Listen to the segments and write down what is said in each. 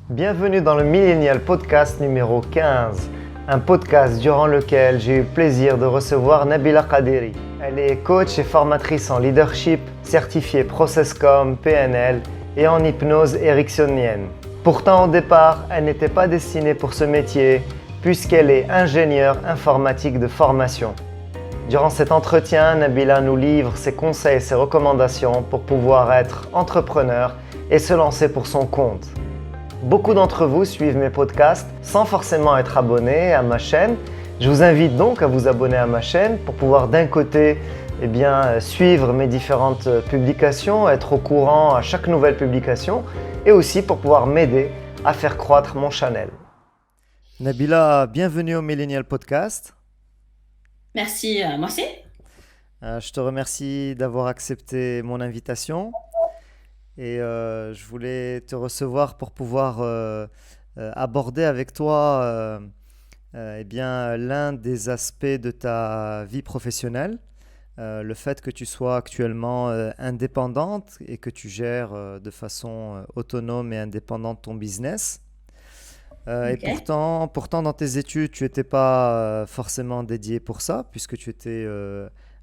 Bienvenue dans le Millennial Podcast numéro 15, un podcast durant lequel j'ai eu le plaisir de recevoir Nabila Qaderi. Elle est coach et formatrice en leadership, certifiée Processcom, PNL et en hypnose ericksonienne. Pourtant au départ, elle n'était pas destinée pour ce métier puisqu'elle est ingénieure informatique de formation. Durant cet entretien, Nabila nous livre ses conseils et ses recommandations pour pouvoir être entrepreneur et se lancer pour son compte. Beaucoup d'entre vous suivent mes podcasts sans forcément être abonnés à ma chaîne. Je vous invite donc à vous abonner à ma chaîne pour pouvoir d'un côté suivre mes différentes publications, être au courant à chaque nouvelle publication et aussi pour pouvoir m'aider à faire croître mon channel. Nabila, bienvenue au Millennial Podcast. Merci, moi aussi. Je te remercie d'avoir accepté mon invitation. Et je voulais te recevoir pour pouvoir aborder avec toi l'un des aspects de ta vie professionnelle, le fait que tu sois actuellement indépendante et que tu gères de façon autonome et indépendante ton business. Et Ok. pourtant, dans tes études, tu n'étais pas forcément dédié pour ça, puisque tu étais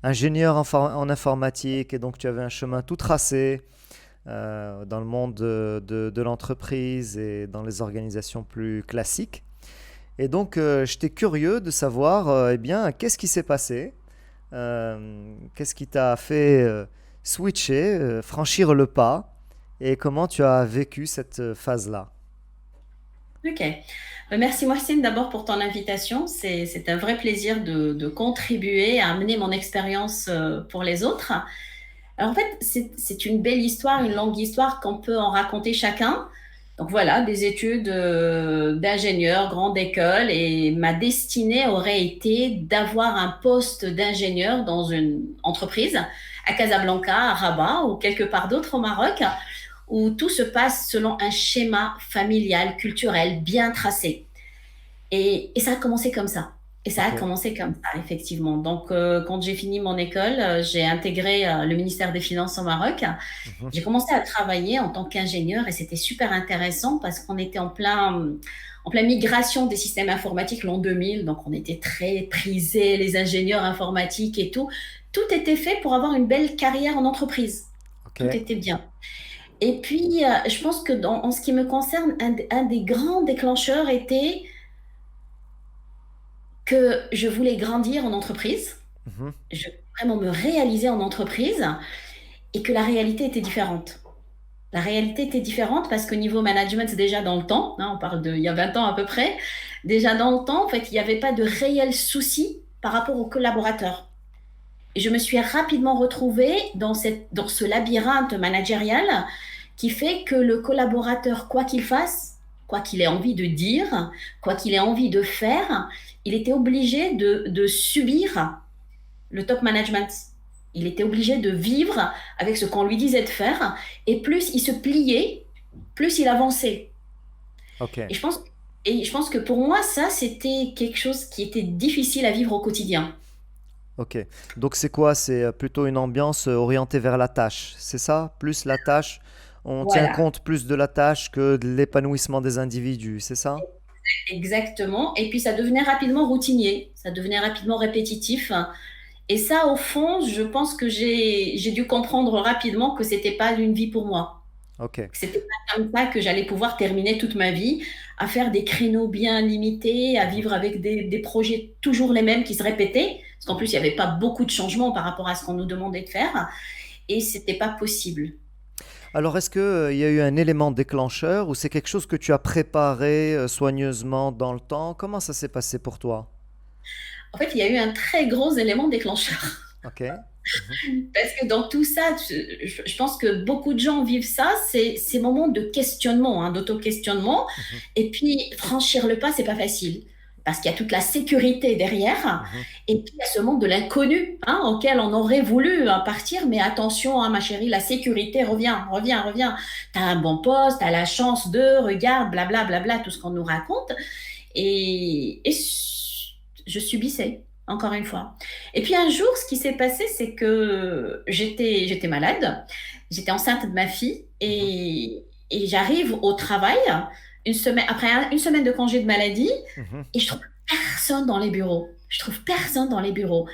ingénieur en informatique et donc tu avais un chemin tout tracé dans le monde de l'entreprise et dans les organisations plus classiques. Et donc, j'étais curieux de savoir, qu'est-ce qui s'est passé, qu'est-ce qui t'a fait switcher, franchir le pas, et comment tu as vécu cette phase-là. Ok. Merci Mohsin d'abord pour ton invitation. C'est un vrai plaisir de contribuer à amener mon expérience pour les autres. Alors en fait, c'est une belle histoire, une longue histoire qu'on peut en raconter chacun. Donc voilà, des études d'ingénieur, grande école, et ma destinée aurait été d'avoir un poste d'ingénieur dans une entreprise à Casablanca, à Rabat ou quelque part d'autre au Maroc, où tout se passe selon un schéma familial, culturel bien tracé. Et ça a commencé comme ça. Et ça a Ok. commencé comme ça, effectivement. Donc, quand j'ai fini mon école, j'ai intégré le ministère des Finances au Maroc. Mhm. J'ai commencé à travailler en tant qu'ingénieur et c'était super intéressant parce qu'on était en plein migration des systèmes informatiques l'an 2000. Donc, on était très prisés, les ingénieurs informatiques et tout. Tout était fait pour avoir une belle carrière en entreprise. Ok. Tout était bien. Et puis, je pense que en ce qui me concerne, un des grands déclencheurs était que je voulais grandir en entreprise, Mhm. je voulais vraiment me réaliser en entreprise et que la réalité était différente. La réalité était différente parce que niveau management, déjà dans le temps, hein, on parle il y a 20 ans à peu près, déjà dans le temps, en fait, il n'y avait pas de réel souci par rapport aux collaborateurs. Et je me suis rapidement retrouvée dans ce labyrinthe managérial qui fait que le collaborateur, quoi qu'il fasse, quoi qu'il ait envie de dire, quoi qu'il ait envie de faire, il était obligé de subir le top management. Il était obligé de vivre avec ce qu'on lui disait de faire. Et plus il se pliait, plus il avançait. Ok. Et je pense, et je pense que pour moi, ça, c'était quelque chose qui était difficile à vivre au quotidien. Ok. Donc c'est quoi? C'est plutôt une ambiance orientée vers la tâche. C'est ça? Plus la tâche. On tient Voilà. compte plus de la tâche que de l'épanouissement des individus. C'est ça? Exactement. Et puis ça devenait rapidement routinier, ça devenait rapidement répétitif. Et ça, au fond, je pense que j'ai dû comprendre rapidement que c'était pas une vie pour moi. Ok. Que c'était pas comme ça que j'allais pouvoir terminer toute ma vie, à faire des créneaux bien limités, à Mhm. vivre avec des projets toujours les mêmes qui se répétaient. Parce qu'en plus, il n'y avait pas beaucoup de changements par rapport à ce qu'on nous demandait de faire. Et c'était pas possible. Alors, est-ce qu'il y a eu un élément déclencheur ou c'est quelque chose que tu as préparé soigneusement dans le temps? Comment ça s'est passé pour toi? En fait, il y a eu un très gros élément déclencheur. Ok. Mhm. Parce que dans tout ça, je pense que beaucoup de gens vivent ça, c'est ces moments de questionnement, hein, d'auto-questionnement. Mhm. Et puis, franchir le pas, c'est pas facile. Parce qu'il y a toute la sécurité derrière. Mhm. Et puis, il y a ce monde de l'inconnu, hein, auquel on aurait voulu partir. Mais attention, hein, ma chérie, la sécurité, reviens, reviens, reviens. Tu as un bon poste, tu as la chance de, regarde, blabla, blabla, tout ce qu'on nous raconte. Et je subissais, encore une fois. Et puis un jour, ce qui s'est passé, c'est que j'étais malade, j'étais enceinte de ma fille Mhm. et j'arrive au travail une semaine de congé de maladie, Mhm. et je trouve personne dans les bureaux. Je trouve personne dans les bureaux.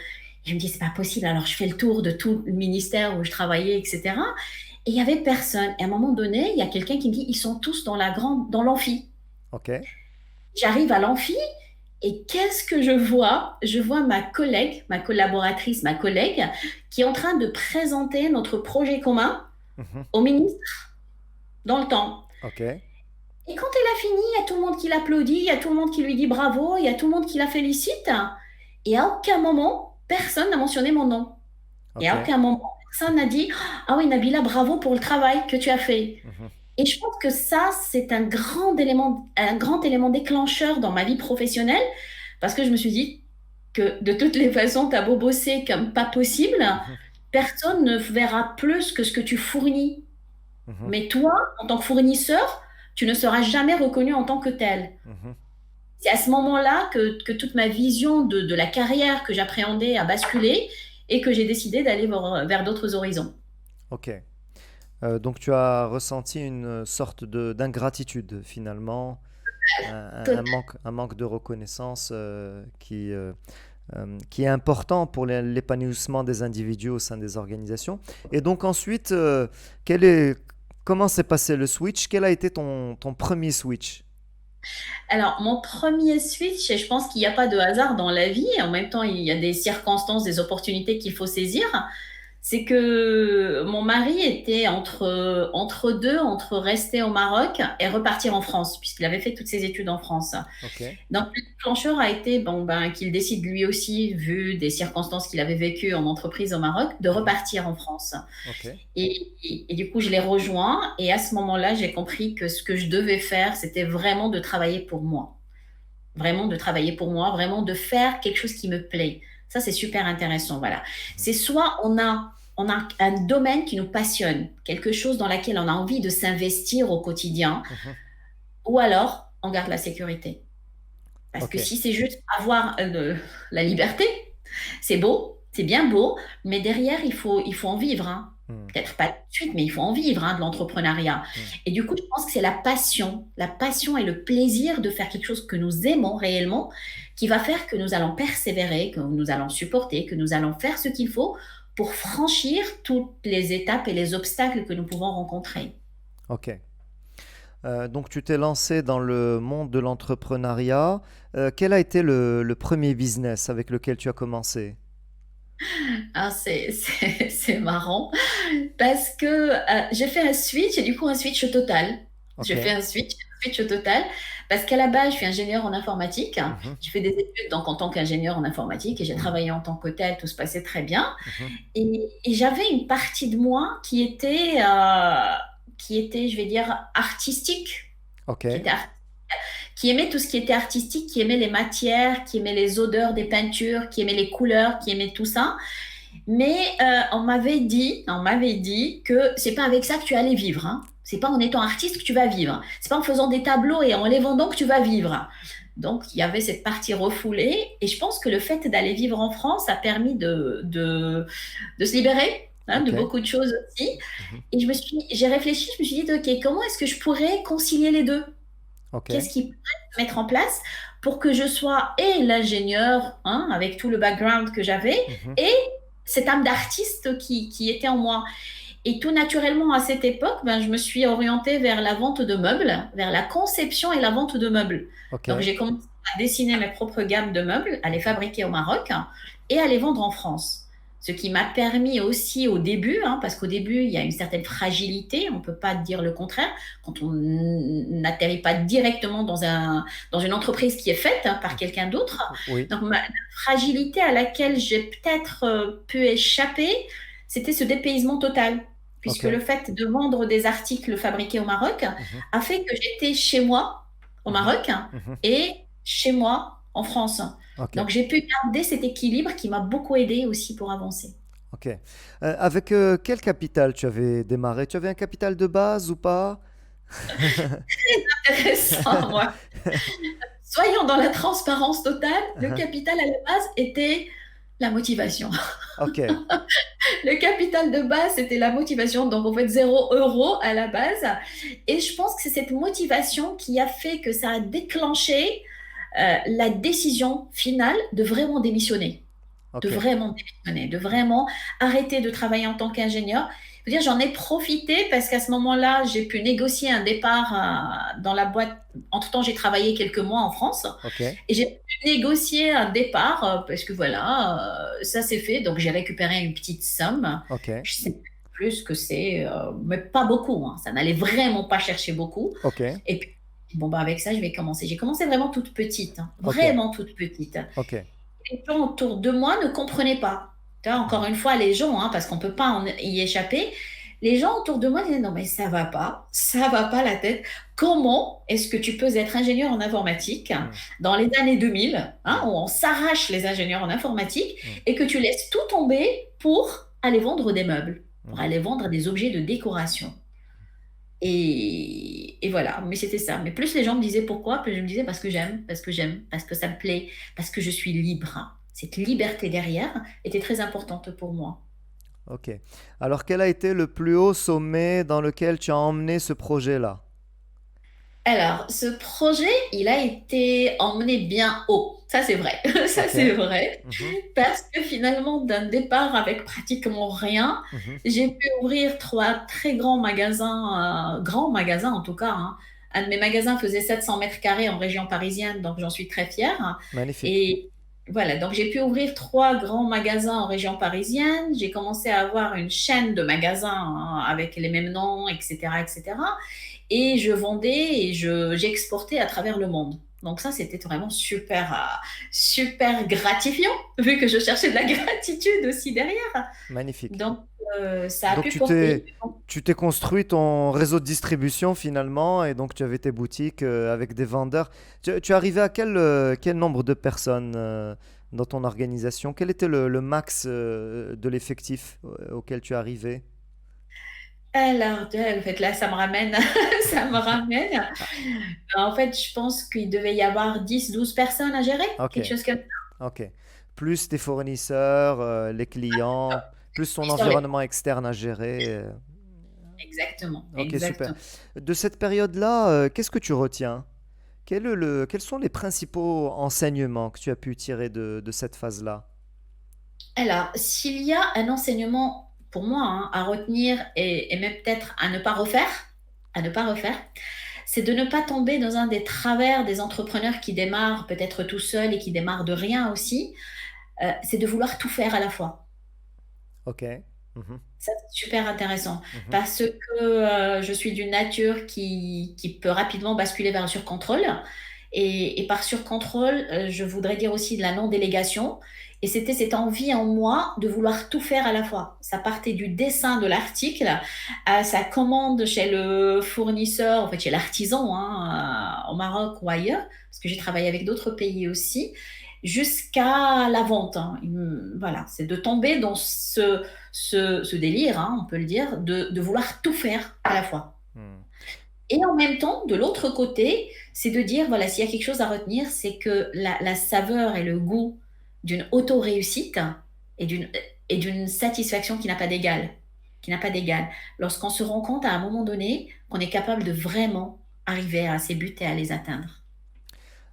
Et je me dis, c'est pas possible. Alors, je fais le tour de tout le ministère où je travaillais, etc. Et il y avait personne. Et à un moment donné, il y a quelqu'un qui me dit, ils sont tous dans l'amphi. Ok. J'arrive à l'amphi et qu'est-ce que je vois? Je vois ma collègue, ma collaboratrice, ma collègue, qui est en train de présenter notre projet commun Mhm. au ministre dans le temps. Ok. Et quand elle a fini, il y a tout le monde qui l'applaudit, il y a tout le monde qui lui dit bravo, il y a tout le monde qui la félicite. Et à aucun moment, personne n'a mentionné mon nom. Et Ok. à aucun moment, personne n'a dit ah oui, Nabila, bravo pour le travail que tu as fait. Mhm. Et je pense que ça, c'est un grand élément déclencheur dans ma vie professionnelle, parce que je me suis dit que de toutes les façons, tu as beau bosser comme pas possible, Mhm. personne ne verra plus que ce que tu fournis. Mhm. Mais toi, en tant que fournisseur, tu ne seras jamais reconnu en tant que tel. Mhm. C'est à ce moment-là que toute ma vision de la carrière que j'appréhendais a basculé et que j'ai décidé d'aller vers d'autres horizons. Ok. Donc tu as ressenti une sorte d'ingratitude finalement, un manque de reconnaissance qui est important pour l'épanouissement des individus au sein des organisations. Et donc ensuite, comment s'est passé le switch? Quel a été ton premier switch? Alors, mon premier switch, et je pense qu'il n'y a pas de hasard dans la vie, et en même temps, il y a des circonstances, des opportunités qu'il faut saisir. C'est que mon mari était entre deux, entre rester au Maroc et repartir en France, puisqu'il avait fait toutes ses études en France. Ok. Donc, le déclencheur a été bon, ben, qu'il décide lui aussi, vu des circonstances qu'il avait vécues en entreprise au Maroc, de Mhm. repartir en France. Ok. Et du coup, je l'ai rejoint. Et à ce moment-là, j'ai compris que ce que je devais faire, c'était vraiment de travailler pour moi. Vraiment de travailler pour moi, vraiment de faire quelque chose qui me plaît. Ça, c'est super intéressant. Voilà. Mhm. C'est soit on a un domaine qui nous passionne, quelque chose dans lequel on a envie de s'investir au quotidien, Mhm. ou alors on garde la sécurité. Parce Ok. que si c'est juste avoir la liberté, c'est beau, c'est bien beau, mais derrière, il faut en vivre, hein. Hmm. Peut-être pas tout de suite, mais il faut en vivre, hein, de l'entrepreneuriat. Hmm. Et du coup, je pense que c'est la passion et le plaisir de faire quelque chose que nous aimons réellement, qui va faire que nous allons persévérer, que nous allons supporter, que nous allons faire ce qu'il faut pour franchir toutes les étapes et les obstacles que nous pouvons rencontrer. Ok. Donc tu t'es lancé dans le monde de l'entrepreneuriat. Quel a été le premier business avec lequel tu as commencé? Ah, c'est marrant parce que j'ai fait un switch et du coup un switch total. Ok. J'ai fait un switch total parce qu'à la base, je suis ingénieure en informatique. Mhm. J'ai fait des études donc en tant qu'ingénieure en informatique et j'ai travaillé en tant que tel, tout se passait très bien. Mhm. Et j'avais une partie de moi qui était, je vais dire, artistique, Ok. qui était qui aimait tout ce qui était artistique, qui aimait les matières, qui aimait les odeurs des peintures, qui aimait les couleurs, qui aimait tout ça. Mais on m'avait dit que c'est pas avec ça que tu allais vivre, hein. C'est pas en étant artiste que tu vas vivre. C'est pas en faisant des tableaux et en les vendant que tu vas vivre. Donc il y avait cette partie refoulée et je pense que le fait d'aller vivre en France a permis de se libérer, hein, de Ok. beaucoup de choses aussi. Mhm. Et j'ai réfléchi, je me suis dit, ok, comment est-ce que je pourrais concilier les deux? Ok. Qu'est-ce qui pourrait se mettre en place pour que je sois et l'ingénieur, hein, avec tout le background que j'avais, Mhm. et cette âme d'artiste qui était en moi. Et tout naturellement, à cette époque, ben, je me suis orientée vers la vente de meubles, vers la conception et la vente de meubles. Ok. Donc, j'ai commencé à dessiner mes propres gammes de meubles, à les Mhm. fabriquer au Maroc et à les vendre en France. Ce qui m'a permis aussi au début, hein, parce qu'au début, il y a une certaine fragilité, on ne peut pas dire le contraire, quand on n'atterrit pas directement dans une entreprise qui est faite, hein, par quelqu'un d'autre. Oui. Donc, la fragilité à laquelle j'ai peut-être pu échapper, c'était ce dépaysement total, Ok. puisque le fait de vendre des articles fabriqués au Maroc Mhm. a fait que j'étais chez moi au Mhm. Maroc Mhm. et chez moi en France. Ok. Donc j'ai pu garder cet équilibre qui m'a beaucoup aidé aussi pour avancer. Ok. Avec quel capital tu avais démarré? Tu avais un capital de base ou pas? Intéressant, moi. Soyons dans la transparence totale. Le capital à la base était La motivation. Ok, Le capital de base, c'était la motivation. Donc, en fait, 0 € à la base. Et je pense que c'est cette motivation qui a fait que ça a déclenché la décision finale de vraiment démissionner. De ok, vraiment démissionner, de vraiment arrêter de travailler en tant qu'ingénieur. Je veux dire, j'en ai profité parce qu'à ce moment-là, j'ai pu négocier un départ dans la boîte. Entre-temps, j'ai travaillé quelques mois en France ok, et j'ai pu négocier un départ parce que voilà, ça s'est fait. Donc, j'ai récupéré une petite somme. ok, Je sais plus que c'est, mais pas beaucoup, hein. Ça n'allait vraiment pas chercher beaucoup. ok, Et puis, bon, bah, avec ça, je vais commencer. J'ai commencé vraiment toute petite, hein, ok, vraiment toute petite. ok. Les gens autour de moi ne comprenaient pas. Tu vois, encore Mhm. une fois, les gens, hein, parce qu'on ne peut pas y échapper, les gens autour de moi disaient non, mais ça va pas la tête. Comment est-ce que tu peux être ingénieur en informatique Mhm. dans les années 2000, hein, Mhm. où on s'arrache les ingénieurs en informatique, Mhm. et que tu laisses tout tomber pour aller vendre des meubles, pour Mhm. aller vendre des objets de décoration? Et voilà, mais c'était ça. Mais plus les gens me disaient pourquoi, plus je me disais parce que j'aime, parce que j'aime, parce que ça me plaît, parce que je suis libre. Cette liberté derrière était très importante pour moi. Ok. Alors, quel a été le plus haut sommet dans lequel tu as emmené ce projet-là? Alors, ce projet, il a été emmené bien haut. Ça, c'est vrai. Ça, Ok. c'est vrai. Mhm. Parce que finalement, d'un départ avec pratiquement rien, Mhm. j'ai pu ouvrir 3 très grands magasins en tout cas, hein. Un de mes magasins faisait 700 mètres carrés en région parisienne, donc j'en suis très fière. Magnifique. Et voilà, donc j'ai pu ouvrir 3 grands magasins en région parisienne. J'ai commencé à avoir une chaîne de magasins, hein, avec les mêmes noms, etc., etc. Et je vendais et j'exportais à travers le monde. Donc ça, c'était vraiment super, super gratifiant, vu que je cherchais de la gratitude aussi derrière. Magnifique. Donc, ça a Donc, pu porter. tu t'es construit ton réseau de distribution finalement, et donc tu avais tes boutiques avec des vendeurs. Tu es arrivé à quel nombre de personnes dans ton organisation? Quel était le max de l'effectif auquel tu es arrivé? Alors, en fait, là, ça me ramène, ça me ramène. Ah, En fait, je pense qu'il devait y avoir 10, 12 personnes à gérer, ok, quelque chose comme ok. Plus tes fournisseurs, les clients, plus ton ça. environnement externe à gérer. Exactement, Ok, super. exactement. De cette période-là, qu'est-ce que tu retiens? Quels sont les principaux enseignements que tu as pu tirer de cette phase-là? Alors, s'il y a un enseignement pour moi, hein, à retenir et même peut-être à ne pas refaire, c'est de ne pas tomber dans un des travers des entrepreneurs qui démarrent peut-être tout seuls et qui démarrent de rien aussi. C'est de vouloir tout faire à la fois. Ok. Mhm, Ça, c'est super intéressant mhm, parce que je suis d'une nature qui peut rapidement basculer vers le surcontrôle. Et par surcontrôle, je voudrais dire aussi de la non-délégation. Et c'était cette envie en moi de vouloir tout faire à la fois. Ça partait du dessin de l'article à sa commande chez le fournisseur, en fait chez l'artisan, hein, au Maroc ou ailleurs, parce que j'ai travaillé avec d'autres pays aussi, jusqu'à la vente, hein. Voilà, c'est de tomber dans ce délire, hein, on peut le dire, de vouloir tout faire à la fois. mhm. Et en même temps, de l'autre côté, c'est de dire, voilà, s'il y a quelque chose à retenir, c'est que la saveur et le goût d'une auto-réussite et d'une satisfaction qui n'a pas d'égal, qui n'a pas d'égal. Lorsqu'on se rend compte à un moment donné qu'on est capable de vraiment arriver à ses buts et à les atteindre.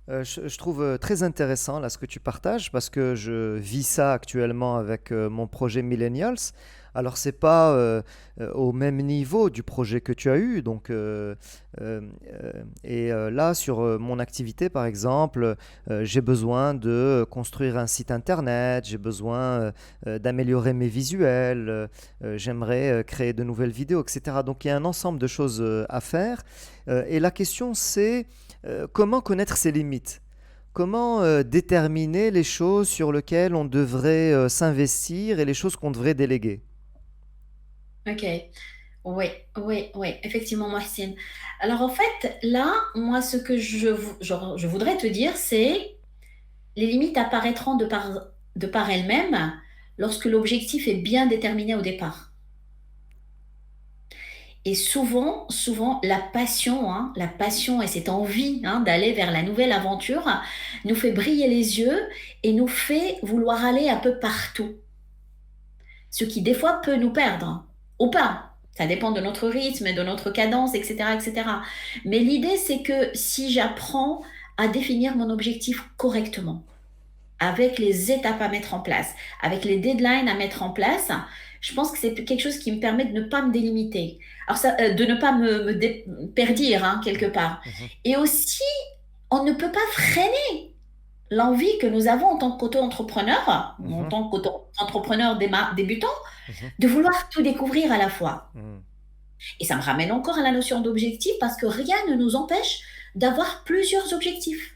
Je trouve très intéressant là ce que tu partages parce que je vis ça actuellement avec mon projet Millennials. Alors c'est pas au même niveau du projet que tu as eu, donc là sur mon activité par exemple, j'ai besoin de construire un site internet, j'ai besoin d'améliorer mes visuels, j'aimerais créer de nouvelles vidéos, etc. Donc il y a un ensemble de choses à faire, et la question c'est comment connaître ses limites? Comment déterminer les choses sur lesquelles on devrait s'investir et les choses qu'on devrait déléguer? Ok, oui, oui, oui, effectivement, Mohsin. Alors en fait, là, moi, ce que je voudrais te dire, c'est les limites apparaîtront de par elles-mêmes lorsque l'objectif est bien déterminé au départ. Et souvent, la passion et cette envie d'aller vers la nouvelle aventure nous fait briller les yeux et nous fait vouloir aller un peu partout. Ce qui des fois peut nous perdre ou pas. Ça dépend de notre rythme, de notre cadence, etc., etc. Mais l'idée, c'est que si j'apprends à définir mon objectif correctement, avec les étapes à mettre en place, avec les deadlines à mettre en place, je pense que c'est quelque chose qui me permet de ne pas me délimiter. Alors ça, de ne pas perdir quelque part. Mhm. Et aussi, on ne peut pas freiner l'envie que nous avons en tant qu'auto-entrepreneur, ou en Mhm. tant qu'auto-entrepreneur débutant, Mhm. de vouloir tout découvrir à la fois. Mhm. Et ça me ramène encore à la notion d'objectif parce que rien ne nous empêche d'avoir plusieurs objectifs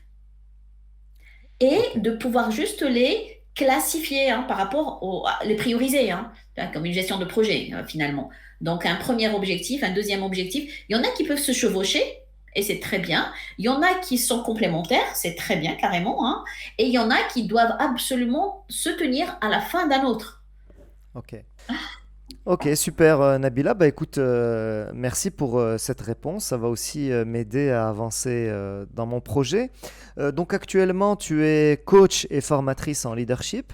et Ok. de pouvoir juste les classifier par rapport les prioriser, comme une gestion de projet finalement. Donc un premier objectif, un deuxième objectif. Il y en a qui peuvent se chevaucher et c'est très bien. Il y en a qui sont complémentaires, c'est très bien carrément. Et il y en a qui doivent absolument se tenir à la fin d'un autre. Ok. Ok, super Nabila. Bah écoute, merci pour cette réponse. Ça va aussi m'aider à avancer dans mon projet. Donc actuellement, tu es coach et formatrice en leadership.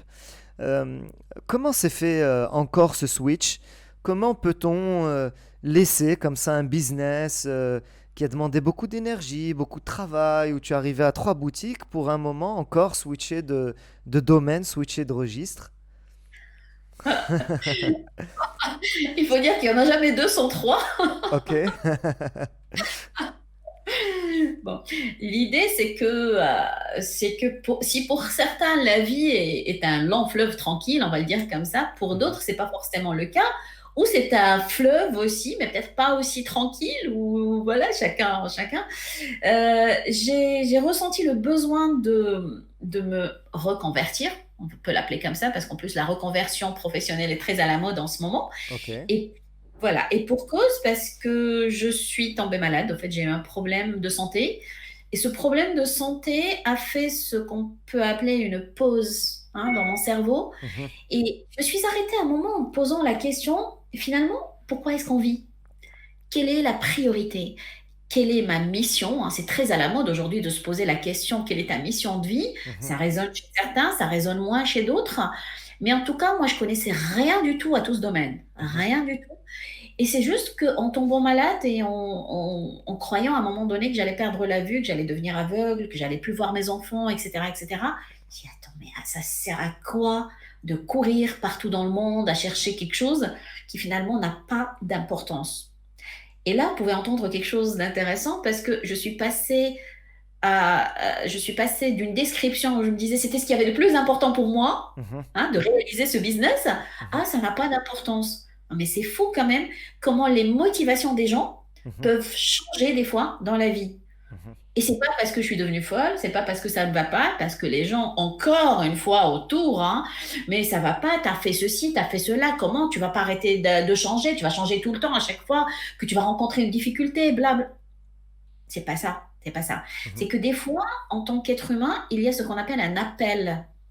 Euh, Comment s'est fait encore ce switch? Comment peut-on laisser comme ça un business qui a demandé beaucoup d'énergie, beaucoup de travail, où tu es arrivé à 3 boutiques pour un moment encore switcher de domaine, switcher de registre? Il faut dire qu'il n'y en a jamais deux sans trois. Ok. Bon, l'idée, c'est que si pour certains, la vie est un lent fleuve tranquille, on va le dire comme ça, pour Mhm. d'autres, c'est pas forcément le cas. Ou c'est un fleuve aussi, mais peut-être pas aussi tranquille, ou voilà, chacun. J'ai ressenti le besoin de me reconvertir, on peut l'appeler comme ça, parce qu'en plus, la reconversion professionnelle est très à la mode en ce moment. Ok. Et voilà, et pour cause, parce que je suis tombée malade. En fait, j'ai eu un problème de santé. Et ce problème de santé a fait ce qu'on peut appeler une pause dans mon cerveau. Mhm. Et je suis arrêtée un moment en me posant la question, finalement, pourquoi est-ce qu'on vit? Quelle est la priorité? Quelle est ma mission? C'est très à la mode aujourd'hui de se poser la question, quelle est ta mission de vie? Ça Mhm. résonne chez certains, ça résonne moins chez d'autres. Mais en tout cas, moi, je connaissais rien du tout à tout ce domaine. Mhm. Rien du tout. Et c'est juste qu'en tombant malade et en croyant à un moment donné que j'allais perdre la vue, que j'allais devenir aveugle, que j'allais plus voir mes enfants, etc., etc., j'ai dit, attends, mais ça sert à quoi de courir partout dans le monde à chercher quelque chose qui finalement n'a pas d'importance? Et là, vous pouvez entendre quelque chose d'intéressant parce que je suis passée d'une description où je me disais c'était ce qui avait le plus important pour moi, Mhm. de réaliser ce business, Mhm. à ça n'a pas d'importance. Non, mais c'est fou quand même comment les motivations des gens Mhm. peuvent changer des fois dans la vie. Mhm. Et c'est pas parce que je suis devenue folle, c'est pas parce que ça ne va pas, parce que les gens, encore une fois, autour, mais ça va pas, t'as fait ceci, t'as fait cela, comment tu vas pas arrêter de changer, tu vas changer tout le temps à chaque fois que tu vas rencontrer une difficulté, blabla. C'est pas ça, c'est pas ça. Mhm. C'est que des fois, en tant qu'être humain, il y a ce qu'on appelle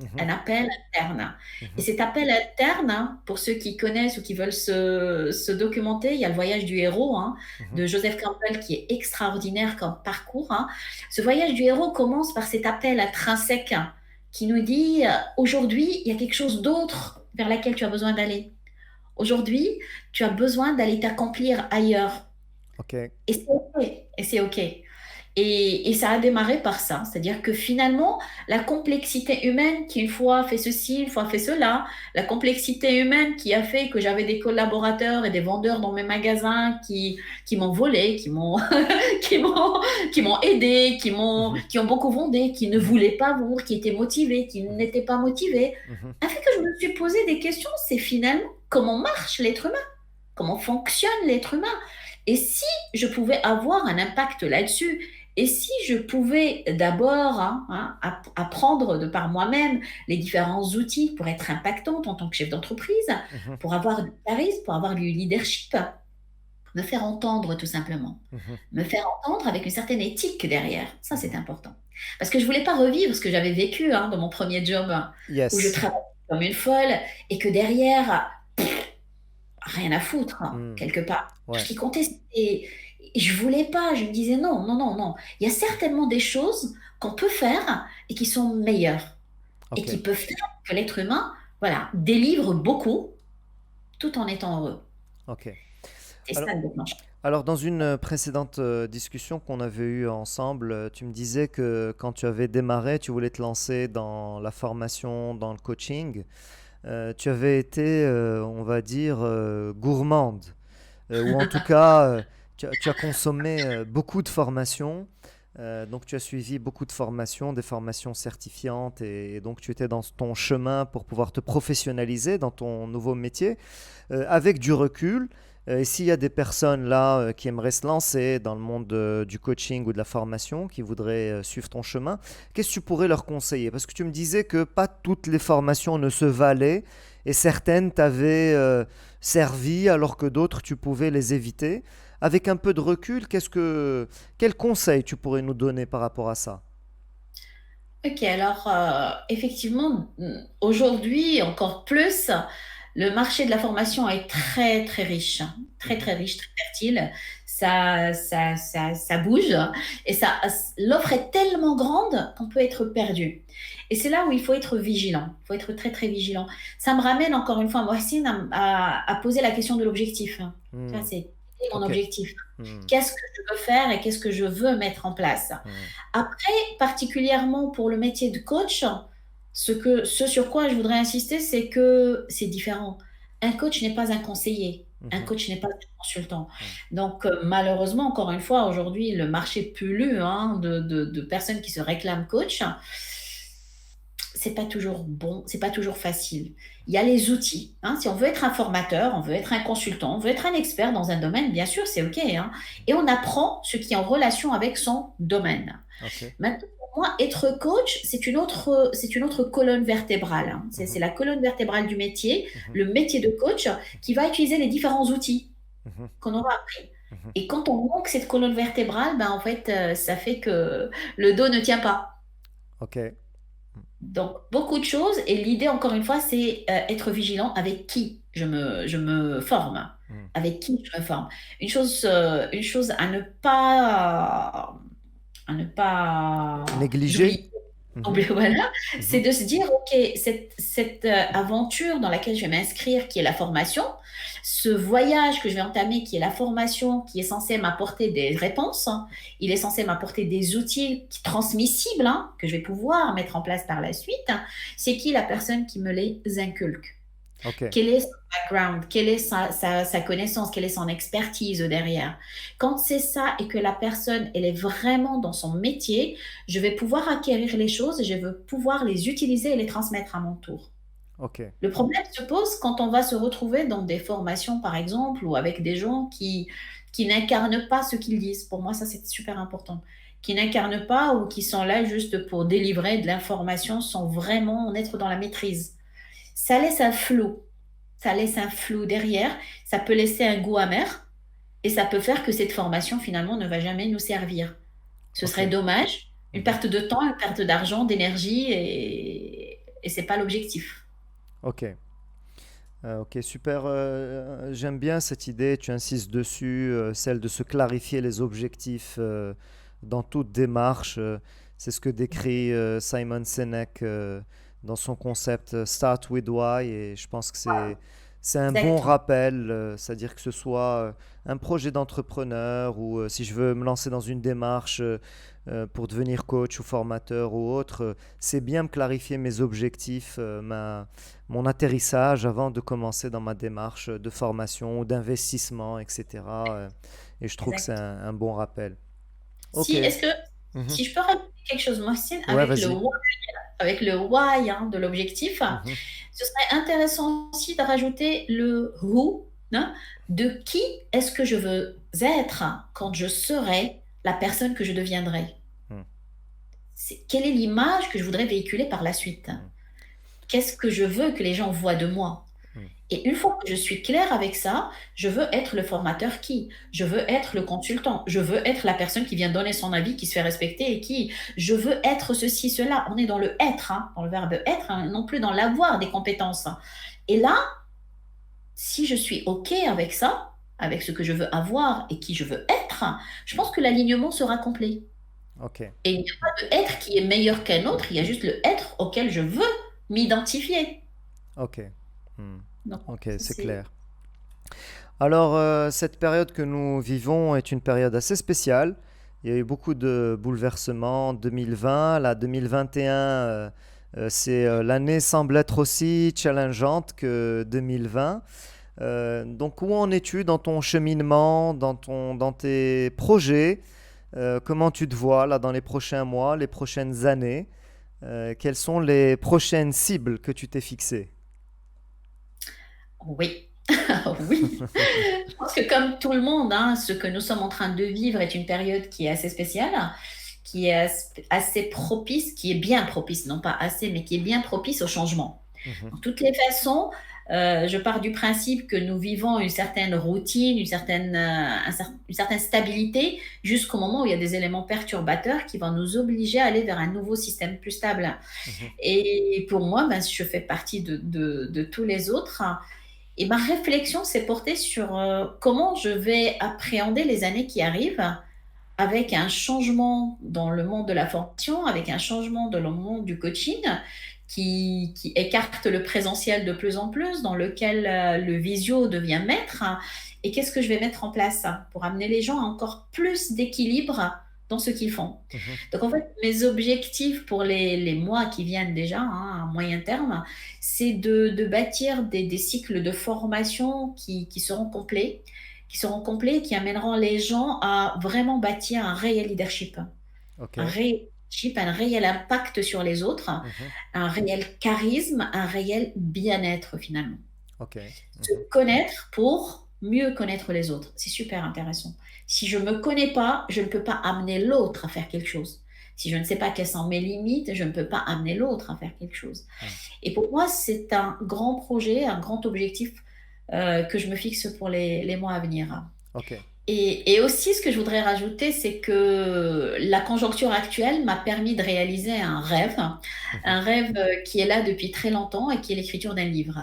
Mhm. un appel interne. Et Mhm. cet appel interne, pour ceux qui connaissent ou qui veulent se documenter, il y a le voyage du héros Mhm. de Joseph Campbell qui est extraordinaire comme parcours. Ce voyage du héros commence par cet appel intrinsèque qui nous dit aujourd'hui, il y a quelque chose d'autre vers laquelle tu as besoin d'aller. Aujourd'hui, tu as besoin d'aller t'accomplir ailleurs. Ok. Et c'est OK. Et c'est OK. Et ça a démarré par ça, c'est-à-dire que finalement, la complexité humaine qui une fois fait ceci, une fois fait cela, la complexité humaine qui a fait que j'avais des collaborateurs et des vendeurs dans mes magasins qui m'ont volé, qui m'ont, qui m'ont aidé, Mhm. qui ont beaucoup vendu, qui ne Mhm. voulaient pas vendre, qui étaient motivés, qui Mhm. n'étaient pas motivés, Mhm. a fait que je me suis posé des questions, c'est finalement comment marche l'être humain, comment fonctionne l'être humain. Et si je pouvais avoir un impact là-dessus, et si je pouvais d'abord apprendre de par moi-même les différents outils pour être impactante en tant que chef d'entreprise, Mhm. pour avoir du charisme, pour avoir du leadership, me faire entendre tout simplement, Mhm. me faire entendre avec une certaine éthique derrière, ça c'est Mhm. important. Parce que je voulais pas revivre ce que j'avais vécu dans mon premier job où je Yes. travaillais comme une folle et que derrière, rien à foutre, Hmm. quelque part. Tout ce Ouais. qui comptait, c'était. Je voulais pas, je me disais non, non, non, non. Il y a certainement des choses qu'on peut faire et qui sont meilleures et Ok. qui peuvent faire que l'être humain, voilà, délivre beaucoup tout en étant heureux. Ok. C'est Alors, ça le déclencheur. dans une précédente discussion qu'on avait eue ensemble, tu me disais que quand tu avais démarré, tu voulais te lancer dans la formation, dans le coaching. Tu avais été, on va dire, gourmande. Ou en tout cas, tu as consommé beaucoup de formations. Donc tu as suivi beaucoup de formations, des formations certifiantes, et donc tu étais dans ton chemin pour pouvoir te professionnaliser dans ton nouveau métier. Avec du recul, et s'il y a des personnes là qui aimeraient se lancer dans le monde du coaching ou de la formation, qui voudraient suivre ton chemin, qu'est-ce que tu pourrais leur conseiller? Parce que tu me disais que pas toutes les formations ne se valaient, et certaines t'avaient servi alors que d'autres tu pouvais les éviter. Avec un peu de recul, quel conseil tu pourrais nous donner par rapport à ça? Ok, alors effectivement, aujourd'hui encore plus, le marché de la formation est très très riche, hein. Très Mhm, très riche, très fertile. Ça bouge et l'offre est tellement grande qu'on peut être perdu. Et c'est là où il faut être vigilant. Il faut être très très vigilant. Ça me ramène encore une fois, Mohsin, à poser la question de l'objectif, hein. Tu vois, hmm, c'est quel est mon ok. objectif? Hmm, Qu'est-ce que je veux faire et qu'est-ce que je veux mettre en place? hmm, Après, particulièrement pour le métier de coach, ce sur quoi je voudrais insister, c'est que c'est différent. Un coach n'est pas un conseiller. Un mhm, coach n'est pas un consultant. hmm. Donc, malheureusement, encore une fois, aujourd'hui, le marché pullule, hein, de personnes qui se réclament coach. C'est pas toujours bon, c'est pas toujours facile. Il y a les outils, hein. Si on veut être un formateur, on veut être un consultant, on veut être un expert dans un domaine, bien sûr, c'est OK, hein. Et on apprend ce qui est en relation avec son domaine. Ok. Maintenant, pour moi, être coach, c'est une autre colonne vertébrale, hein. C'est Mhm, la colonne vertébrale du métier, mhm, le métier de coach, qui va utiliser les différents outils mhm, qu'on aura appris. mhm. Et quand on manque cette colonne vertébrale, ben en fait, ça fait que le dos ne tient pas. Ok. Donc, beaucoup de choses. Et l'idée, encore une fois, c'est être vigilant avec qui je me forme. Hmm. Avec qui je me forme. Une chose à ne pas Négligé? oublier, Mhm, voilà, c'est mhm, de se dire, OK, cette aventure dans laquelle je vais m'inscrire, qui est la formation, ce voyage que je vais entamer, qui est la formation, qui est censé m'apporter des réponses, hein, il est censé m'apporter des outils transmissibles, hein, que je vais pouvoir mettre en place par la suite, hein. C'est qui la personne qui me les inculque? Ok. Quel est son background? Quelle est sa connaissance? Quelle est son expertise derrière? Quand c'est ça et que la personne, elle est vraiment dans son métier, je vais pouvoir acquérir les choses et je vais pouvoir les utiliser et les transmettre à mon tour. Ok. Le problème se pose quand on va se retrouver dans des formations, par exemple, ou avec des gens qui n'incarnent pas ce qu'ils disent. Pour moi, ça, c'est super important. Qui n'incarnent pas ou qui sont là juste pour délivrer de l'information sans vraiment en être dans la maîtrise. Ça laisse un flou. Ça laisse un flou derrière. Ça peut laisser un goût amer et ça peut faire que cette formation, finalement, ne va jamais nous servir. Ce Ok. serait dommage. Une Mhm. perte de temps, une perte d'argent, d'énergie et c'est pas l'objectif. Ok. Ok, super. J'aime bien cette idée, tu insistes dessus, celle de se clarifier les objectifs dans toute démarche. C'est ce que décrit Simon Sinek dans son concept Start with Why, et je pense que c'est un bon Exactement. rappel, c'est-à-dire que ce soit un projet d'entrepreneur ou si je veux me lancer dans une démarche pour devenir coach ou formateur ou autre, c'est bien me clarifier mes objectifs, mon atterrissage avant de commencer dans ma démarche de formation ou d'investissement, etc. Et je trouve que c'est Exact. un bon rappel. Ok. Si, est-ce que, Mhm. si je peux rajouter quelque chose, Mohsin, Ouais, vas-y. avec le why, hein, de l'objectif, Mhm. ce serait intéressant aussi de rajouter le who, hein, de qui est-ce que je veux être quand je serai la personne que je deviendrai. Mhm. Quelle est l'image que je voudrais véhiculer par la suite? Qu'est-ce que je veux que les gens voient de moi? Mhm. Et une fois que je suis claire avec ça, je veux être le formateur qui? Je veux être le consultant. Je veux être la personne qui vient donner son avis, qui se fait respecter et qui? Je veux être ceci, cela. On est dans le être, hein, dans le verbe être, hein, non plus dans l'avoir des compétences. Et là, si je suis OK avec ça, avec ce que je veux avoir et qui je veux être, je pense que l'alignement sera complet. Ok. Et il n'y a pas de être qui est meilleur qu'un autre, il y a juste le être auquel je veux m'identifier. Ok. Hmm. Donc, Ok, ça, c'est c'est clair. Alors, cette période que nous vivons est une période assez spéciale. Il y a eu beaucoup de bouleversements. 2020, la 2021, l'année semble être aussi challengeante que 2020. Donc, où en es-tu dans ton cheminement, dans tes projets? Comment tu te vois là dans les prochains mois, les prochaines années? Quelles sont les prochaines cibles que tu t'es fixées? oui. Oui. Je pense que comme tout le monde, hein, ce que nous sommes en train de vivre est une période qui est assez spéciale, qui est assez propice, qui est bien propice, non pas assez, mais qui est bien propice au changement. Mhm, De toutes les façons, je pars du principe que nous vivons une certaine routine, une certaine stabilité, jusqu'au moment où il y a des éléments perturbateurs qui vont nous obliger à aller vers un nouveau système plus stable. mhm. Et pour moi, ben, je fais partie de tous les autres. Et ma réflexion s'est portée sur comment je vais appréhender les années qui arrivent avec un changement dans le monde de la formation, avec un changement dans le monde du coaching qui écarte le présentiel de plus en plus, dans lequel le visio devient maître. Et qu'est-ce que je vais mettre en place pour amener les gens à encore plus d'équilibre dans ce qu'ils font. Mhm. Donc en fait, mes objectifs pour les mois qui viennent déjà, hein, à moyen terme, c'est de bâtir des cycles de formation qui seront complets, qui amèneront les gens à vraiment bâtir un réel leadership, Ok. un réel leadership, un réel impact sur les autres, Mhm. un réel charisme, un réel bien-être finalement. Ok. Se Mhm. connaître pour mieux connaître les autres, c'est super intéressant. Si je ne me connais pas, je ne peux pas amener l'autre à faire quelque chose. Si je ne sais pas quelles sont mes limites, je ne peux pas amener l'autre à faire quelque chose. Mhm. Et pour moi, c'est un grand projet, un grand objectif que je me fixe pour les mois à venir. Ok. Et aussi, ce que je voudrais rajouter, c'est que la conjoncture actuelle m'a permis de réaliser Mhm. un rêve qui est là depuis très longtemps et qui est l'écriture d'un livre.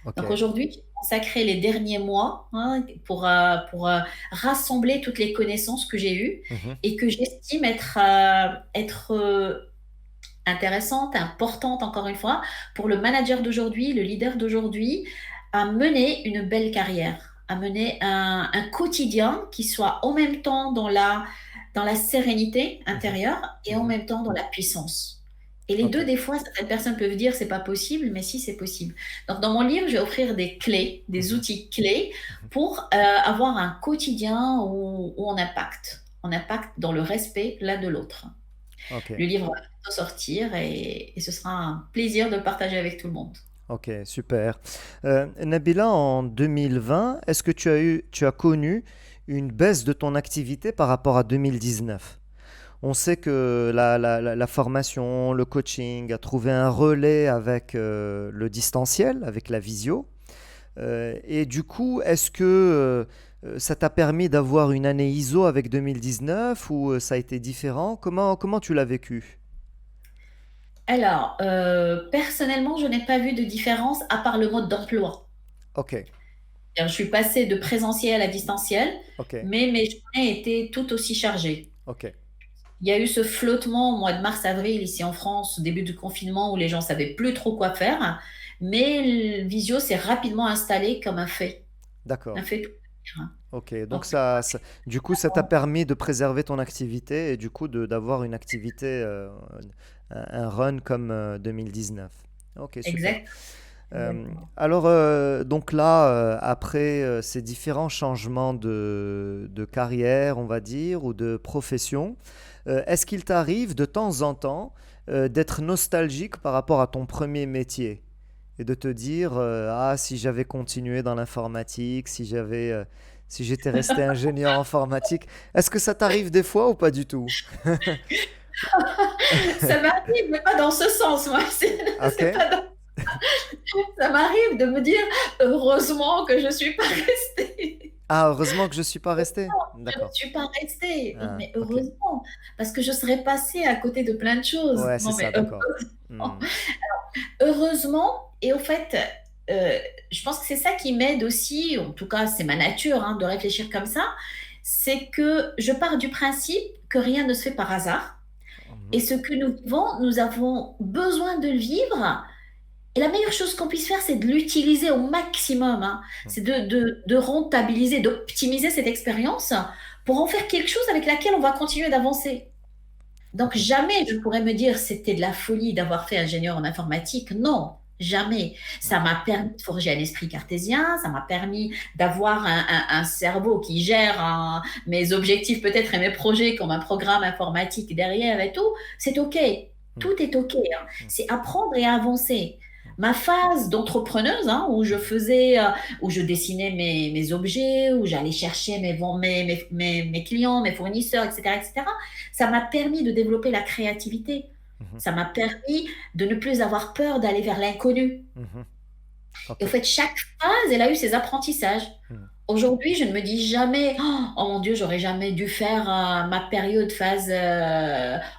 Ok. Donc aujourd'hui, j'ai consacré les derniers mois, hein, pour rassembler toutes les connaissances que j'ai eues Mhm. et que j'estime être intéressante, importante, encore une fois, pour le manager d'aujourd'hui, le leader d'aujourd'hui, à mener une belle carrière, à mener un quotidien qui soit en même temps dans la sérénité Mhm. intérieure et en Mhm. même temps dans la puissance. Et les Ok. deux, des fois, certaines personnes peuvent dire c'est pas possible, mais si c'est possible. Donc, dans mon livre, je vais offrir des clés, des Mhm. outils clés Mhm. pour avoir un quotidien où on impacte dans le respect l'un de l'autre. Ok. Le livre va bientôt sortir et ce sera un plaisir de le partager avec tout le monde. Ok, super. Nabila, en 2020, est-ce que tu as connu une baisse de ton activité par rapport à 2019? On sait que la formation, le coaching a trouvé un relais avec le distanciel, avec la visio. Et du coup, est-ce que ça t'a permis d'avoir une année ISO avec 2019 ou ça a été différent? Comment tu l'as vécu? Alors, personnellement, je n'ai pas vu de différence à part le mode d'emploi. Ok, Je suis passée de présentiel à distanciel, ok, mais mes journées étaient tout aussi chargées. ok, Il y a eu ce flottement au mois de mars-avril ici en France, au début du confinement, où les gens savaient plus trop quoi faire, mais le visio s'est rapidement installé comme un d'accord. fait tout à fait. Ok, donc Donc, du coup, ça t'a permis de préserver ton activité et du coup d'avoir une activité, un run comme 2019. Ok, super. exact, Euh, exactement. alors, donc là, après ces différents changements de carrière, on va dire, ou de profession, est-ce qu'il t'arrive de temps en temps d'être nostalgique par rapport à ton premier métier et de te dire, ah, si j'avais continué dans l'informatique, si j'étais resté ingénieur informatique, est-ce que ça t'arrive des fois ou pas du tout? Ça m'arrive, mais pas dans ce sens, moi. Ok. C'est pas dans- Ça m'arrive de me dire, heureusement que je ne suis pas restée. Ah, heureusement que je suis pas resté. Je ne D'accord. suis pas restée, Ah, mais ok. heureusement, parce que je serais passée à côté de plein de choses. Ouais, c'est Non, ça, mais d'accord. Hmm. heureusement, et au fait, euh, je pense que c'est ça qui m'aide aussi, en tout cas c'est ma nature hein, de réfléchir comme ça, c'est que je pars du principe que rien ne se fait par hasard. Et Mhm. ce que nous vivons, nous avons besoin de le vivre. Et la meilleure chose qu'on puisse faire, c'est de l'utiliser au maximum, hein. C'est de rentabiliser, d'optimiser cette expérience pour en faire quelque chose avec laquelle on va continuer d'avancer. Donc Ok. jamais je pourrais me dire c'était de la folie d'avoir fait ingénieur en informatique. Non, jamais. Ça m'a permis de forger un esprit cartésien, ça m'a permis d'avoir un cerveau qui gère mes objectifs peut-être et mes projets comme un programme informatique derrière et tout. C'est OK. Mhm. Tout est OK, hein. C'est apprendre et avancer. Ma phase d'entrepreneuse, hein, où je faisais, où je dessinais mes objets, où j'allais chercher mes clients, mes fournisseurs, etc., ça m'a permis de développer la créativité. Mhm. Ça m'a permis de ne plus avoir peur d'aller vers l'inconnu. Mhm. Et Ok. au fait, chaque phase, elle a eu ses apprentissages. Mhm. Aujourd'hui, je ne me dis jamais, oh mon Dieu, j'aurais jamais dû faire ma période phase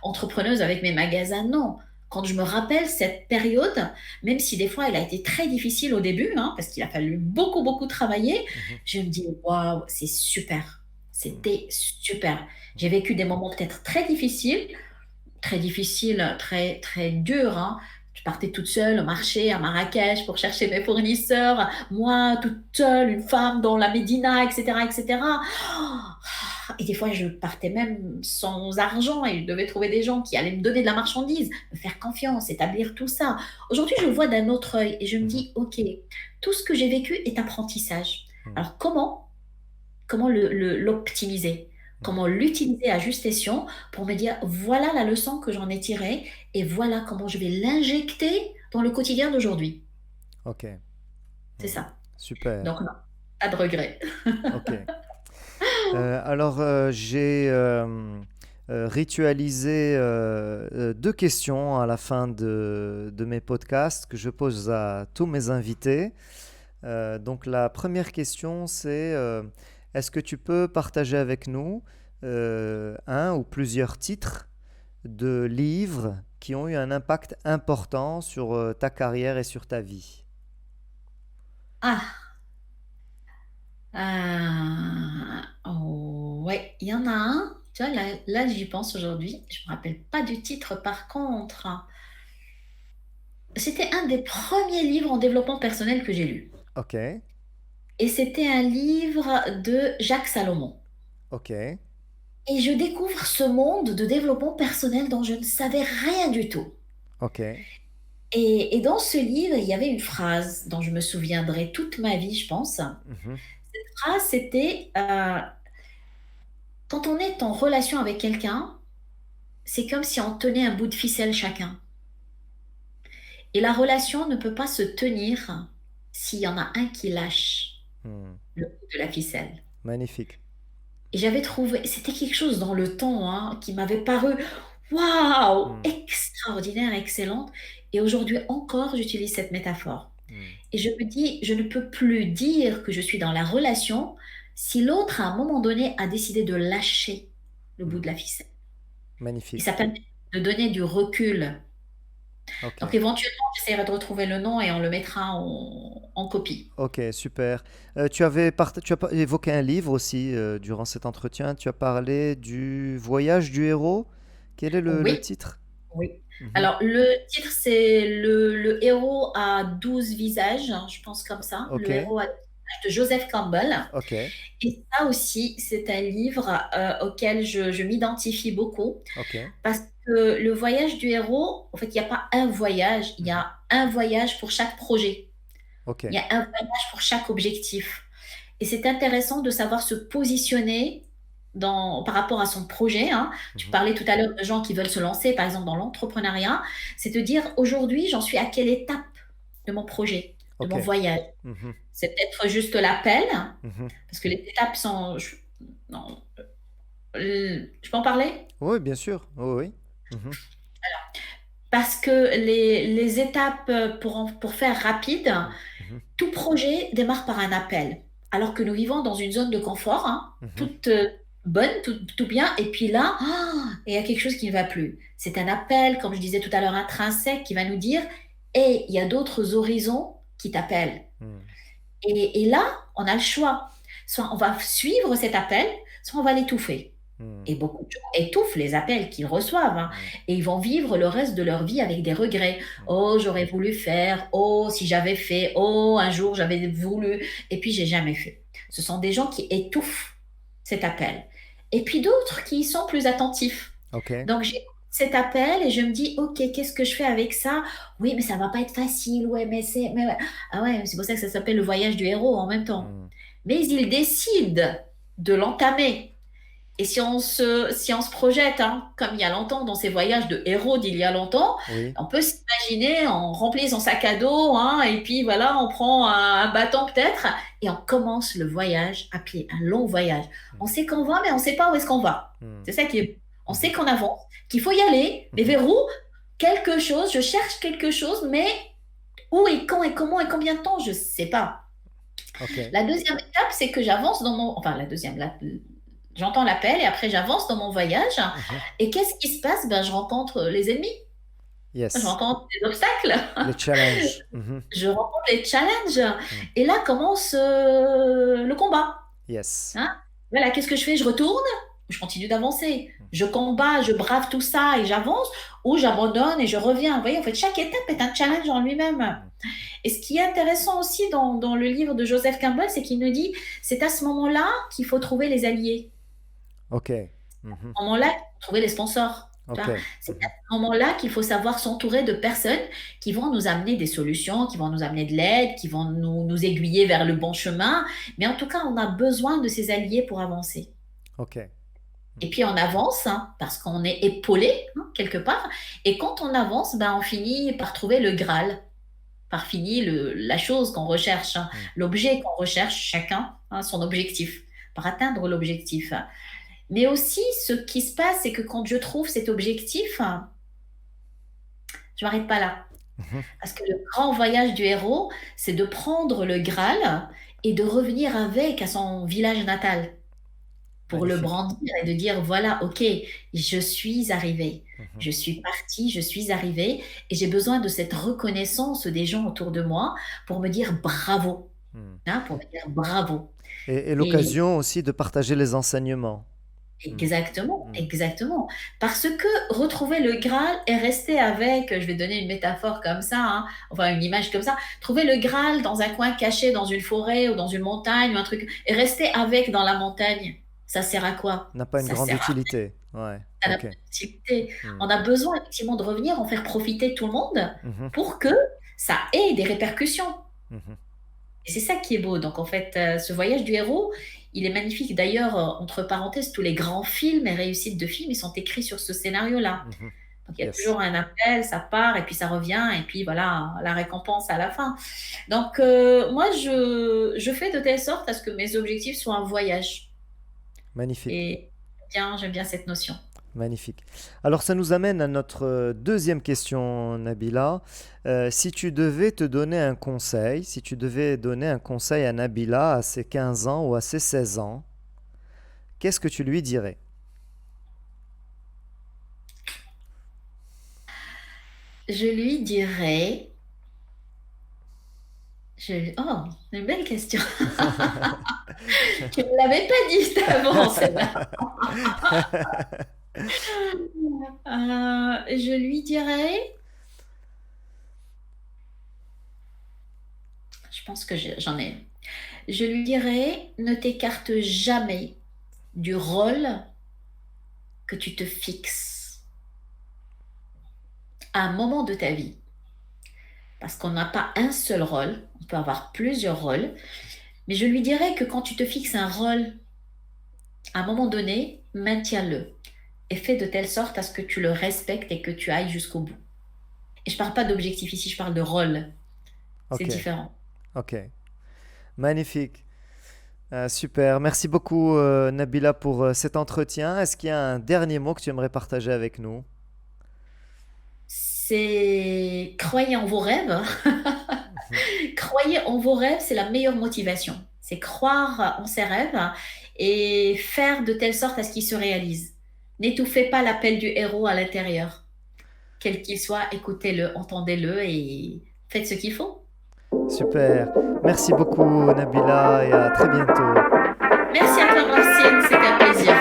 entrepreneuse avec mes magasins. Non. Quand je me rappelle cette période, même si des fois elle a été très difficile au début, hein, parce qu'il a fallu beaucoup, beaucoup travailler, Mhm. je me dis, waouh, c'est super. Mhm. C'était super. J'ai vécu des moments peut-être très difficile, très, très dur, hein. Je partais toute seule au marché à Marrakech pour chercher mes fournisseurs. Moi, toute seule, une femme dans la Médina, etc., etc. Et des fois, je partais même sans argent et je devais trouver des gens qui allaient me donner de la marchandise, me faire confiance, établir tout ça. Aujourd'hui, je le vois d'un autre œil et je me Mhm. dis, OK, tout ce que j'ai vécu est apprentissage. Mhm. Alors, comment l'optimiser, Mhm. comment l'utiliser à juste escient pour me dire voilà la leçon que j'en ai tirée et voilà comment je vais l'injecter dans le quotidien d'aujourd'hui. Ok. C'est Mhm. ça. Super. Donc non, pas de regret. Ok. Alors, j'ai ritualisé deux questions à la fin de mes podcasts que je pose à tous mes invités. Donc, la première question, c'est est-ce que tu peux partager avec nous un ou plusieurs titres de livres qui ont eu un impact important sur ta carrière et sur ta vie? Ah, oh, ouais, il y en a un. Tu vois, là j'y pense aujourd'hui. Je me rappelle pas du titre par contre. C'était un des premiers livres en développement personnel que j'ai lu. Ok, Et c'était un livre de Jacques Salomon. ok, Et je découvre ce monde de développement personnel dont je ne savais rien du tout. ok. Et dans ce livre, il y avait une phrase dont je me souviendrai toute ma vie, je pense. Cette Mhm. phrase, c'était quand on est en relation avec quelqu'un, c'est comme si on tenait un bout de ficelle chacun. Et la relation ne peut pas se tenir s'il y en a un qui lâche Hmm. le bout de la ficelle. Magnifique. Et j'avais trouvé, c'était quelque chose dans le temps hein, qui m'avait paru, waouh, Hmm. extraordinaire, excellente. Et aujourd'hui encore, j'utilise cette métaphore. Hmm. Et je me dis, je ne peux plus dire que je suis dans la relation si l'autre, à un moment donné, a décidé de lâcher le bout Hmm. de la ficelle. Et Magnifique. ça permet de donner du recul. Ok. Donc éventuellement, j'essaierai de retrouver le nom et on le mettra en copie. Ok, super. Tu as évoqué un livre aussi durant cet entretien. Tu as parlé du voyage du héros. Quel est le Oui, titre? oui. Mhm. Alors, le titre, c'est le héros à 12 visages, hein, je pense comme ça. Ok, Le héros à 12 visages de Joseph Campbell. ok, Et ça aussi, c'est un livre auquel je m'identifie beaucoup ok. parce que le voyage du héros, en fait, il n'y a pas un voyage, il y Mhm. a un voyage pour chaque projet. Ok. Il y a un voyage pour chaque objectif. Et c'est intéressant de savoir se positionner par rapport à son projet, hein. Tu Mhm. parlais tout à l'heure de gens qui veulent se lancer, par exemple, dans l'entrepreneuriat. C'est de dire aujourd'hui, j'en suis à quelle étape de mon projet, de Ok. mon voyage. Mhm. C'est peut-être juste l'appel, Mhm. parce que les étapes sont... non, je peux en parler? Oui, bien sûr. Oui, oui. Mhm. Parce que les étapes pour faire rapide, Mhm. tout projet démarre par un appel, alors que nous vivons dans une zone de confort, hein, Mhm. toute bonne, tout bien, et puis là, il y a quelque chose qui ne va plus. C'est un appel, comme je disais tout à l'heure, intrinsèque qui va nous dire, et il y a d'autres horizons qui t'appelle. Hmm. Et là, on a le choix. Soit on va suivre cet appel, soit on va l'étouffer. Hmm. Et beaucoup de gens étouffent les appels qu'ils reçoivent, hein. Hmm. Et ils vont vivre le reste de leur vie avec des regrets. Oh, j'aurais voulu faire. Oh, si j'avais fait. Oh, un jour, j'avais voulu. Et puis, j'ai jamais fait. Ce sont des gens qui étouffent cet appel. Et puis d'autres qui y sont plus attentifs. OK. Donc, j'écoute cet appel et je me dis, OK, qu'est-ce que je fais avec ça? Oui, mais ça va pas être facile. Ouais, mais c'est. Mais ouais. Ah ouais, c'est pour ça que ça s'appelle le voyage du héros en même temps. Hmm. Mais il décide de l'entamer. Et si on se projette, hein, comme il y a longtemps, dans ces voyages de héros d'il y a longtemps, Oui. on peut s'imaginer, on remplit son sac à dos, hein, et puis voilà, on prend un bâton peut-être, et on commence le voyage à pied, un long voyage. On sait qu'on va, mais on ne sait pas où est-ce qu'on va. Hmm. C'est ça qui est. On sait Mhm. qu'on avance, qu'il faut y aller, mais vers où? Quelque chose, je cherche quelque chose, mais où et quand et comment et combien de temps, je ne sais pas. OK. La deuxième étape, c'est que j'avance dans mon. Enfin, la deuxième, j'entends l'appel et après j'avance dans mon voyage. Mhm. Et qu'est-ce qui se passe? Ben, je rencontre les ennemis, je Yes. rencontre des obstacles, Les challenges. Mhm. je rencontre les challenges. Hmm. Et là commence le combat, Yes. hein. Voilà, qu'est-ce que je fais? Je retourne, je continue d'avancer. Je combats, je brave tout ça et j'avance, ou j'abandonne et je reviens. Vous voyez, en fait, chaque étape est un challenge en lui-même. Hmm. Et ce qui est intéressant aussi dans le livre de Joseph Campbell, c'est qu'il nous dit, c'est à ce moment-là qu'il faut trouver les alliés. OK. Mhm. À ce moment-là, il faut trouver les sponsors. Tu vois. OK. C'est à Mhm. ce moment-là qu'il faut savoir s'entourer de personnes qui vont nous amener des solutions, qui vont nous amener de l'aide, qui vont nous aiguiller vers le bon chemin. Mais en tout cas, on a besoin de ces alliés pour avancer. OK. Et puis on avance, hein, parce qu'on est épaulé, hein, quelque part. Et quand on avance, ben, on finit par trouver le Graal, par finir la chose qu'on recherche, hein, Hmm. l'objet qu'on recherche, chacun, hein, son objectif, par atteindre l'objectif. Mais aussi, ce qui se passe, c'est que quand je trouve cet objectif, je m'arrête pas là. Mhm. Parce que le grand voyage du héros, c'est de prendre le Graal et de revenir avec à son village natal pour le Magnifique. brandir et de dire, voilà, ok, je suis arrivé, Mhm. je suis parti, je suis arrivé, et j'ai besoin de cette reconnaissance des gens autour de moi pour me dire bravo, Hmm. hein, pour me dire bravo. Et Et l'occasion aussi de partager les enseignements. Hmm. exactement, Hmm. exactement. Parce que retrouver le Graal et rester avec, je vais donner une métaphore comme ça, hein, enfin une image comme ça, trouver le Graal dans un coin caché dans une forêt ou dans une montagne ou un truc, et rester avec dans la montagne, ça sert à quoi? N'a pas une Ça grande sert à utilité. Ouais. ça n'a pas OK. d'utilité. Hmm. On a besoin effectivement de revenir, en faire profiter tout le monde Mhm. pour que ça ait des répercussions. Mhm. Et c'est ça qui est beau. Donc en fait, ce voyage du héros, il est magnifique. D'ailleurs, entre parenthèses, tous les grands films et réussites de films, ils sont écrits sur ce scénario-là. Mhm. Donc il y a Yes. toujours un appel, ça part et puis ça revient et puis voilà la récompense à la fin. Donc moi, je fais de telle sorte à ce que mes objectifs soient un voyage. Magnifique. Et bien, j'aime bien cette notion. Magnifique. Alors ça nous amène à notre deuxième question, Nabila. Si tu devais te donner un conseil, si tu devais donner un conseil à Nabila à ses 15 ans ou à ses 16 ans, qu'est-ce que tu lui dirais? Je lui dirais, oh, une belle question. Tu ne me l'avais pas dit avant, celle-là. Je lui dirais, je pense que j'en ai. Je lui dirais, ne t'écarte jamais du rôle que tu te fixes à un moment de ta vie. Parce qu'on n'a pas un seul rôle, on peut avoir plusieurs rôles. Mais je lui dirais que quand tu te fixes un rôle, à un moment donné, maintiens-le. Et fais de telle sorte à ce que tu le respectes et que tu ailles jusqu'au bout. Et je ne parle pas d'objectif ici, je parle de rôle. C'est Ok, différent. ok. Magnifique. Super. Merci beaucoup, Nabila, pour cet entretien. Est-ce qu'il y a un dernier mot que tu aimerais partager avec nous? C'est croyez en vos rêves. Croyez en vos rêves, c'est la meilleure motivation. C'est croire en ses rêves et faire de telle sorte à ce qu'ils se réalisent. N'étouffez pas l'appel du héros à l'intérieur. Quel qu'il soit, écoutez-le, entendez-le et faites ce qu'il faut. Super. Merci beaucoup Nabila et à très bientôt. Merci à toi, Racine, c'était un plaisir.